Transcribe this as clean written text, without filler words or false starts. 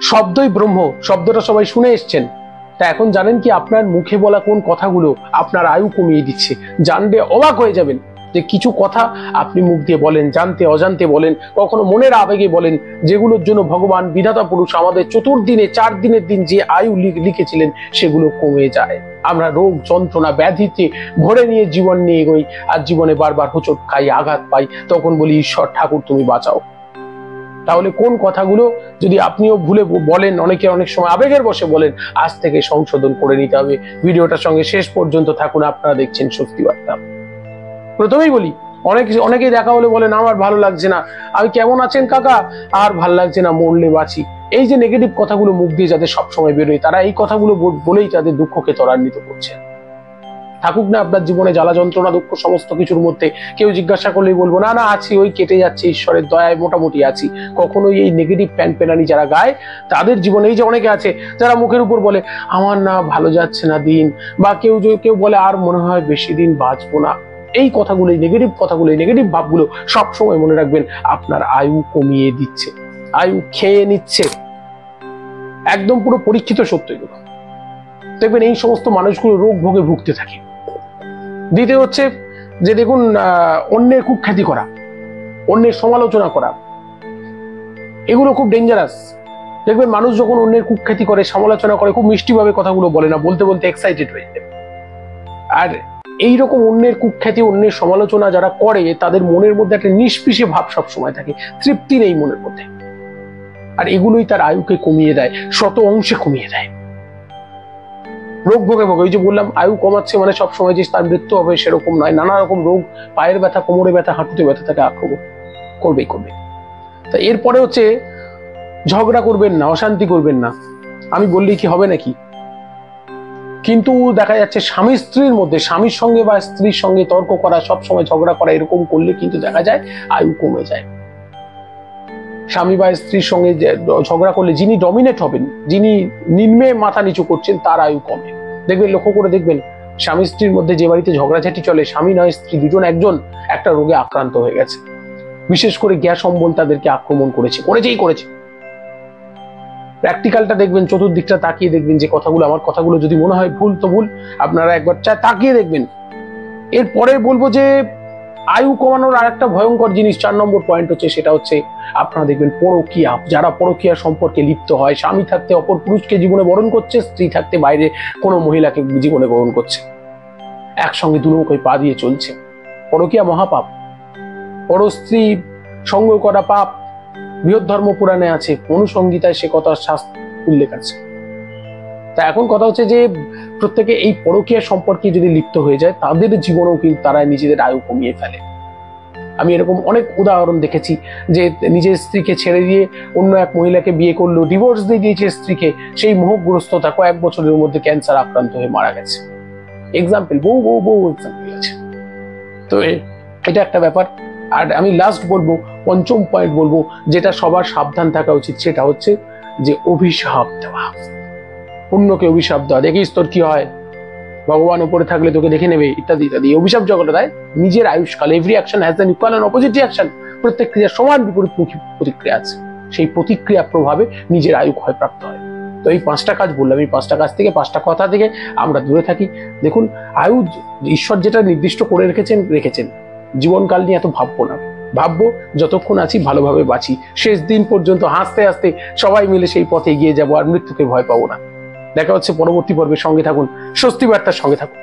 শব্দই ব্রহ্ম, শব্দটা সবাই শুনে এসছেন। তা এখন জানেন কি আপনার মুখে বলা কোন কথাগুলো আপনার আয়ু কমিয়ে দিচ্ছে? জানলে অবাক হয়ে যাবেন যে কিছু কথা আপনি মুখ দিয়ে বলেন, জানতে অজান্তে বলেন, কখনো মনের আবেগে বলেন, যেগুলোর জন্য ভগবান বিধাতা পুরুষ আমাদের 4 দিনের দিন যে আয়ু লিখেছিলেন সেগুলো কমে যায়। আমরা রোগ যন্ত্রণা ব্যাধিতে ভরে নিয়ে জীবন নিয়ে এগোই, আর জীবনে বারবার হোঁচট খাই, আঘাত পাই, তখন বলি ঈশ্বর ঠাকুর তুমি বাঁচাও। তাহলে কোন কথাগুলো যদি আপনিও ভুলে বলেন, অনেকে অনেক সময় আবেগের বশে বলেন, আজ থেকে সংশোধন করে নিতে হবে। ভিডিওটার সঙ্গে শেষ পর্যন্ত থাকুন, আপনারা দেখছেন স্বস্তি বার্তা। প্রথমেই বলি, অনেকেই দেখা হলে বলেন আমার ভালো লাগছে না, আমি কেমন আছেন কাকা, আর ভালো লাগছে না, মরলে বাঁচি। এই যে নেগেটিভ কথাগুলো মুখ দিয়ে যাদের সবসময় বেরোয়, তারা এই কথাগুলো বলেই তাদের দুঃখকে ত্বরান্বিত করছে। থাকুক না আপনার জীবনে জ্বালা যন্ত্রণা দুঃখ সমস্ত কিছুর মধ্যে, কেউ জিজ্ঞাসা করলেই বলবো না না আছি, ওই কেটে যাচ্ছে, ঈশ্বরের দয়ায় মোটামুটি আছি। কখনোই এই নেগেটিভ প্যানপেনানি যারা গায় তাদের জীবনে, এই যে অনেকে আছে যারা মুখের উপর বলে আমার না ভালো যাচ্ছে না দিন, বা কেউ বলে আর মনে হয় বেশি দিন বাঁচবো না, এই কথাগুলো, এই নেগেটিভ কথাগুলো, এই নেগেটিভ ভাবগুলো সবসময় মনে রাখবেন আপনার আয়ু কমিয়ে দিচ্ছে, আয়ু খেয়ে নিচ্ছে। একদম পুরো পরীক্ষিত সত্য এগুলো। দেখবেন এই সমস্ত মানুষগুলো রোগ ভোগে ভুগতে থাকে। দ্বিতীয় হচ্ছে যে দেখুন, অন্যের কুখ্যাতি করা, অন্যের সমালোচনা করা, এগুলো খুব ডেঞ্জারাস। দেখবেন মানুষ যখন অন্যের কুখ্যাতি করে, সমালোচনা করে, খুব মিষ্টিভাবে কথাগুলো বলে না, বলতে বলতে এক্সাইটেড হয়ে যায়। আর এইরকম অন্যের কুখ্যাতি, অন্যের সমালোচনা যারা করে, তাদের মনের মধ্যে একটা নিষ্পিষে ভাব সব সময় থাকে, তৃপ্তি নেই মনের মধ্যে। আর এগুলোই তার আয়ুকে কমিয়ে দেয়, শত অংশে কমিয়ে দেয়। রোগ ভোগে ভোগে, ওই যে বললাম আয়ু কমাচ্ছে মানে সবসময় যে তার মৃত্যু হবে সেরকম নয়। নানা রকম রোগ, পায়ের ব্যথা, কোমরে ব্যথা, হাঁটুতে ব্যথা তাকে আক্রমণ করবে। তা এরপরে হচ্ছে ঝগড়া করবেন না, অশান্তি করবেন না। আমি বললেই কি হবে নাকি? কিন্তু দেখা যাচ্ছে স্বামী স্ত্রীর মধ্যে, স্বামীর সঙ্গে বা স্ত্রীর সঙ্গে তর্ক করা, সবসময় ঝগড়া করা, এরকম করলে কিন্তু দেখা যায় আয়ু কমে যায়। স্বামী বা স্ত্রীর সঙ্গে ঝগড়া করলে যিনি ডমিনেট হবেন, যিনি নিম্নে মাথা নিচু করছেন, তার আয়ু কমে। দেখবেন, লক্ষ্য করে দেখবেন, স্বামী স্ত্রীর মধ্যে যে বাড়িতে ঝগড়াঝাটি চলে, স্বামী নয় স্ত্রী, দুজন একজন একটা রোগে আক্রান্ত হয়ে গেছে। বিশেষ করে গ্যাস অম্বল তাদেরকে আক্রমণ করেছে। প্র্যাকটিক্যালটা দেখবেন, চতুর্দিকটা তাকিয়ে দেখবেন যে কথাগুলো, আমার কথাগুলো যদি মনে হয় ভুল তো ভুল, আপনারা একবার তাকিয়ে দেখবেন। এরপরে বলবো যে আয়ু কমানোর আর একটা ভয়ঙ্কর জিনিস, 4 নম্বর পয়েন্ট হচ্ছে, সেটা হচ্ছে আপনারা দেখবেন পরকীয়া। যারা পরকীয়া সম্পর্কে লিপ্ত হয়, স্বামী থাকতে অপর পুরুষকে জীবনে বরণ করছে, স্ত্রী থাকতে বাইরে কোনো মহিলাকে জীবনে বরণ করছে, একসঙ্গে দুনৌকোয় পা দিয়ে চলছে। পরকীয়া মহাপাপ, পর স্ত্রী সঙ্গ করা পাপ। বৃহৎ ধর্ম পুরাণে আছে, অনুসংগীতায় সে কথা শাস্ত্র উল্লেখ আছে। তা এখন কথা হচ্ছে যে প্রত্যেকে এই পরকীয়া সম্পর্কে যদি লিপ্ত হয়ে যায়, তাদের জীবনেও কিন্তু তারা নিজেদের আয়ু কমিয়ে ফেলে। আমি এরকম অনেক উদাহরণ দেখেছি যে নিজের স্ত্রীকে ছেড়ে দিয়ে অন্য এক মহিলাকে বিয়ে করলো, ডিভোর্স দিয়ে দিয়েছে স্ত্রীকে, সেই মোহগ্রস্ততা কয়েক বছরের মধ্যে ক্যান্সার আক্রান্ত হয়ে মারা গেছে। এক্সাম্পল, বহু এক্সাম্পল আছে। তো এটা একটা ব্যাপার। আর আমি লাস্ট বলবো, 5ম পয়েন্ট বলবো, যেটা সবার সাবধান থাকা উচিত, সেটা হচ্ছে যে অভিশাপ দেওয়া। অন্যকে অভিশাপ দেওয়া, দেখিস তোর কি হয়, ভগবান উপরে থাকলে তোকে দেখে নেবে, ইত্যাদি ইত্যাদি। অভিশাপ জগতে দেয় নিজের আয়ুষ্কাল। Every action has an equal and opposite reaction. প্রত্যেক ক্রিয়ার সমান বিপরীতমুখী প্রতিক্রিয়া আছে। সেই প্রতিক্রিয়া প্রভাবে নিজের আয়ু ক্ষয়প্রাপ্ত হয়। তো এই 5টা কাজ বললাম, এই 5টা কাজ থেকে, 5টা কথা থেকে আমরা দূরে থাকি। দেখুন, আয়ু ঈশ্বর যেটা নির্দিষ্ট করে রেখেছেন। জীবনকাল নিয়ে এত ভাববো না, ভাববো যতক্ষণ আছি ভালোভাবে বাঁচি, শেষ দিন পর্যন্ত হাসতে হাসতে সবাই মিলে সেই পথে এগিয়ে যাবো, আর মৃত্যুকে ভয় পাবো না। দেখা হচ্ছে পরবর্তী পর্বের। সঙ্গে থাকুন, স্বস্তি বার্তার সঙ্গে থাকুন।